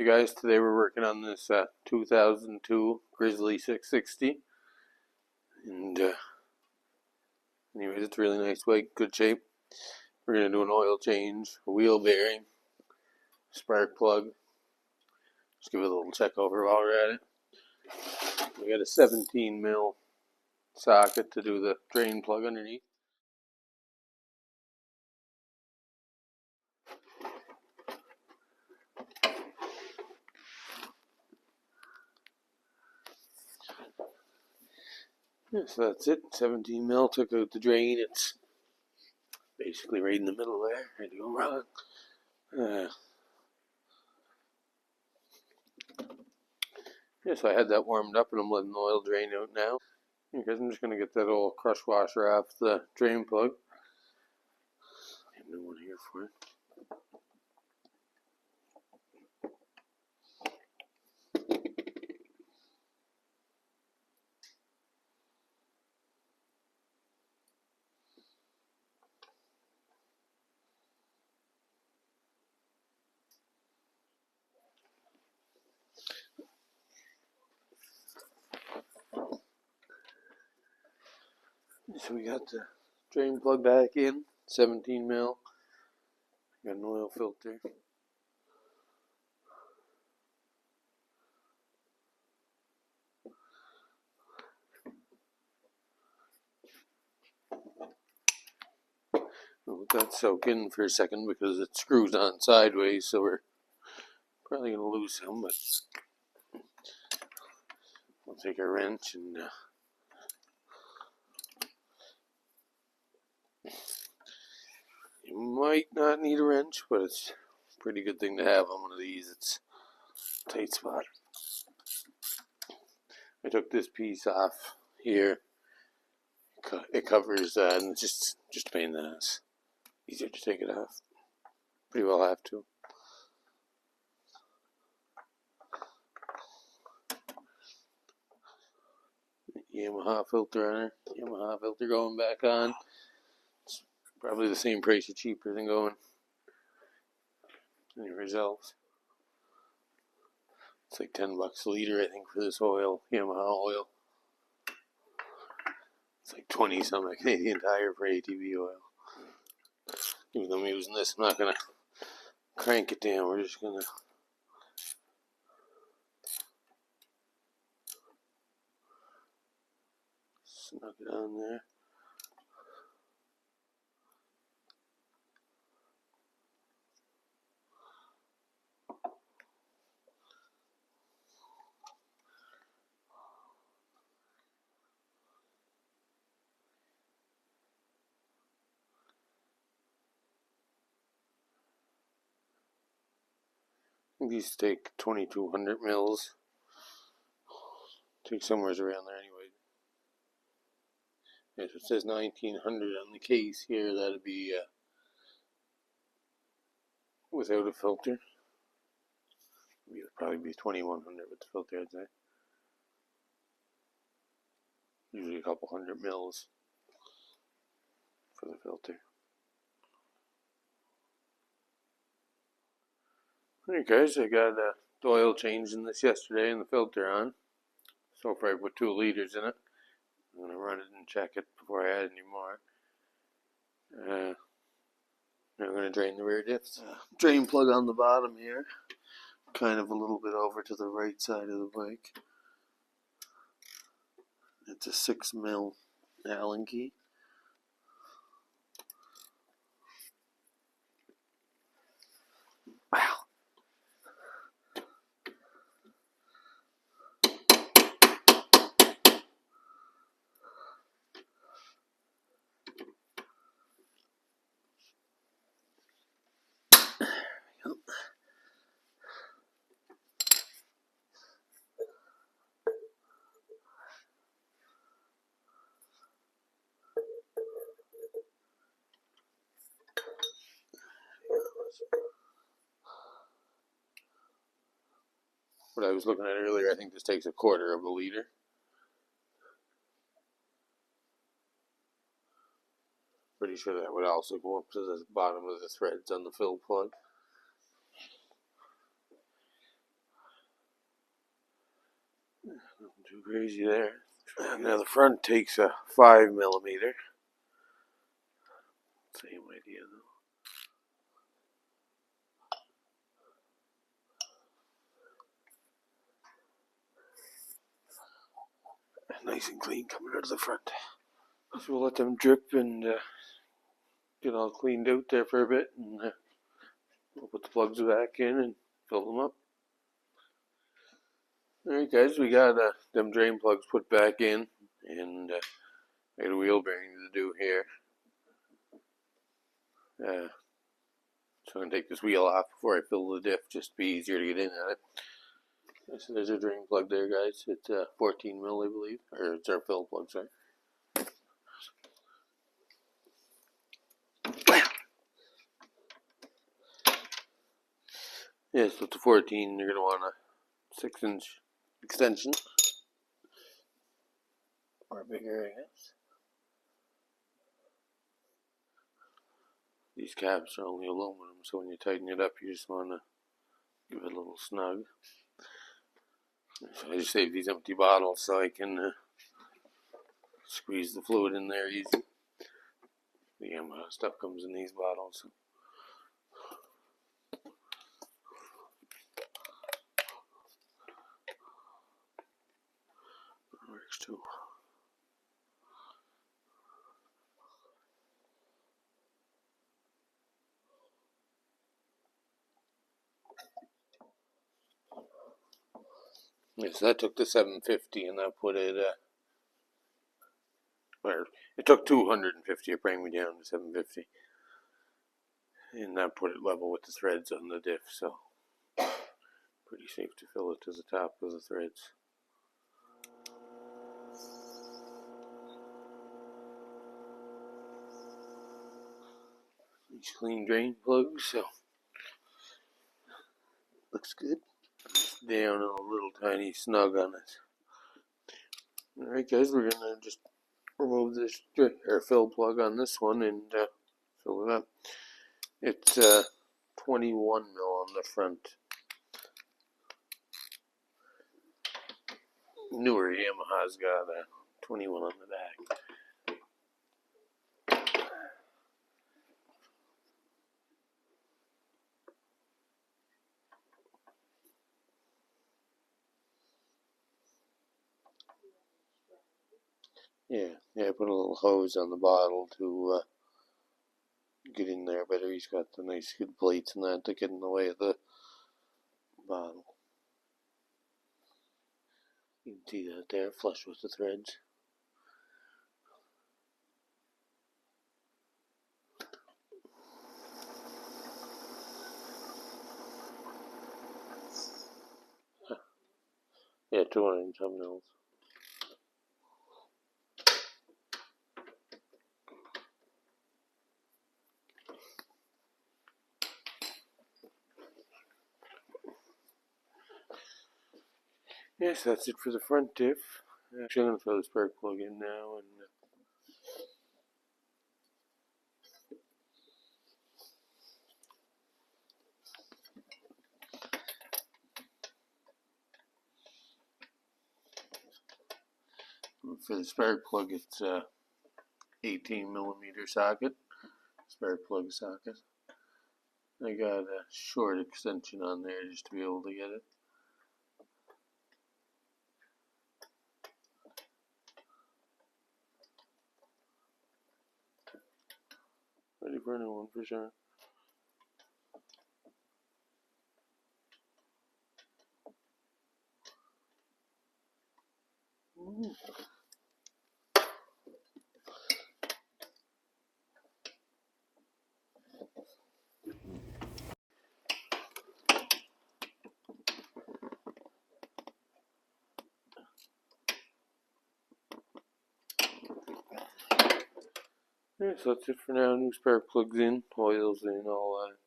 guys, today we're working on this 2002 Grizzly 660, and anyways, it's a really nice bike, good shape. We're going to do an oil change, a wheel bearing, spark plug. Just give it a little check over while we're at it. We got a 17 mil socket to do the drain plug underneath. Yeah, so that's it. 17 mil, took out the drain. It's basically right in the middle there. Had to go wrong. Yeah, so I had that warmed up and I'm letting the oil drain out now. Because I'm just going to get that old crush washer off the drain plug. I have no one here for it. So we got the drain plug back in, 17 mil. Got an oil filter. We'll let that soak in for a second because it screws on sideways, so we're probably going to lose some, but we'll take a wrench and you might not need a wrench, but it's a pretty good thing to have on one of these. It's a tight spot. I took this piece off here. It covers and it's just a pain in the ass. Easier to take it off. Pretty well have to. Yamaha filter on her. Yamaha filter going back on. It's probably the same price or cheaper than going anywhere else. It's like $10 a liter, I think, for this oil, Yamaha oil. It's like 20 some Canadian Tire for ATV oil. Even though I'm using this, I'm not gonna crank it down. We're just gonna snug it on there. These take 2200 mils. Take somewhere around there anyway. If it says 1900 on the case here, that'd be without a filter. It'd probably be 2100 with the filter, I'd say. Usually a couple hundred mils for the filter. Alright guys, I got the oil changed in this yesterday and the filter on. So far I put 2 liters in it. I'm going to run it and check it before I add any more. Now I'm going to drain the rear diffs. Drain plug on the bottom here. Kind of a little bit over to the right side of the bike. It's a 6 mil Allen key. Wow. What I was looking at earlier, I think this takes 1/4 of a liter. Pretty sure that would also go up to the bottom of the threads on the fill plug. Nothing too crazy there. And now the front takes a 5mm. Same idea though. Nice and clean coming out of the front. So we'll let them drip and get all cleaned out there for a bit, and we'll put the plugs back in and fill them up. Alright guys, we got them drain plugs put back in, and I got a wheel bearing to do here. So I'm going to take this wheel off before I fill the diff, just to be easier to get in at it. So there's a drain plug there guys, it's 14 mil I believe, or it's our fill plug, sorry. Yeah, so it's a 14, you're going to want a 6-inch extension, or bigger I guess. These caps are only aluminum, so when you tighten it up you just want to give it a little snug. So I just save these empty bottles so I can squeeze the fluid in there easy. The Yamaha stuff comes in these bottles. That works too. Yes, that took the 750 and that put it, or it took 250 to bring me down to 750. And that put it level with the threads on the diff, so pretty safe to fill it to the top of the threads. Nice clean drain plug, so looks good. Down a little tiny snug on it. Alright guys, we're gonna just remove this fill plug on this one and fill it up. It's 21 mil on the front. Newer Yamaha's got a 21 on the back. Yeah, I put a little hose on the bottle to get in there better. He's got the nice good plates and that to get in the way of the bottle. You can see that there, flush with the threads. Yeah, 200 and some mils. Yes, that's it for the front diff. Actually, I'm going to throw the spark plug in now and for the spark plug, it's 18mm socket, spark plug socket. I got a short extension on there just to be able to get it. Ready for a new one for sure. Yeah, so that's it for now. New spark plugs in, oils in, all that.